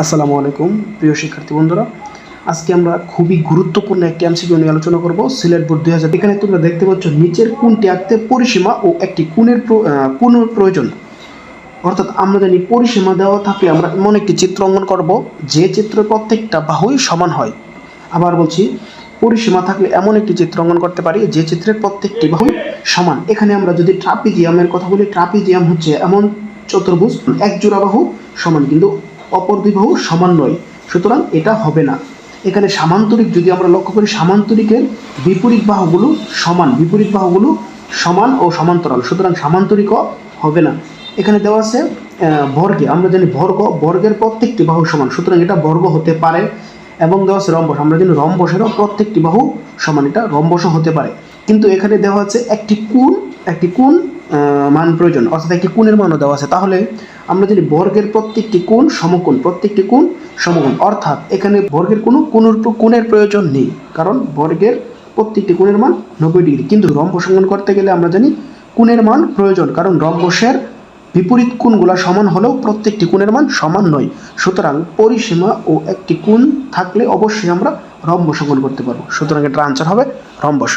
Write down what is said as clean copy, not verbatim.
আসসালামু আলাইকুম প্রিয় শিক্ষার্থী বন্ধুরা, আজকে আমরা খুবই গুরুত্বপূর্ণ একটি এমসিকিউ নিয়ে আলোচনা করব। সিলেট বোর্ড 2000। এখানে তোমরা দেখতে পাচ্ছ নিচের কোনটি আঁকতে পরিসীমা ও একটি কোণের প্রয়োজন। অর্থাৎ আমরা জানি পরিসীমা দেওয়া থাকলে আমরা এমন একটি চিত্র অঙ্কন করব যে চিত্রের প্রত্যেকটা বাহুই সমান হয়। আবার বলছি, পরিসীমা থাকলে এমন একটি চিত্র অঙ্কন করতে পারি যে চিত্রের প্রত্যেকটি বাহু সমান। এখানে আমরা যদি ট্রাপিজিয়ামের কথা বলি, ট্রাপিজিয়াম হচ্ছে এমন চতুর্ভুজ এক জোড়া বাহু সমান কিন্তু অপর দুই বাহু সমান নয়, সুতরাং এটা হবে না। এখানে সামান্তরিক যদি আমরা লক্ষ্য করি, সামান্তরিকের বিপরীত বাহুগুলো সমান ও সমান্তরাল, সুতরাং সামান্তরিকও হবে না। এখানে দেওয়া আছে বর্গে, আমরা জানি বর্গের প্রত্যেকটি বাহু সমান, সুতরাং এটা বর্গ হতে পারে। এবং দেওয়া আছে রম্বস, আমরা জানি রম্বসেরও প্রত্যেকটি বাহু সমান, এটা রম্বসও হতে পারে। কিন্তু এখানে দেওয়া আছে একটি কোণ মান প্রয়োজন, অর্থাৎ একটি কোণের মানও দেওয়া আছে। তাহলে আমরা জানি বর্গের প্রত্যেকটি কোণ সমকোণ, অর্থাৎ এখানে বর্গের কোনো কোণের প্রয়োজন নেই, কারণ বর্গের প্রত্যেকটি কোণের মান 90 ডিগ্রি। কিন্তু রম্বস অঙ্কন করতে গেলে আমরা জানি কোণের মান প্রয়োজন, কারণ রম্বসের বিপরীত কোণগুলো সমান হলেও প্রত্যেকটি কোণের মান সমান নয়। সুতরাং পরিসীমা ও একটি কোণ থাকলে অবশ্যই আমরা রম্বস অঙ্কন করতে পারবো, সুতরাং এটার আনসার হবে রম্বস।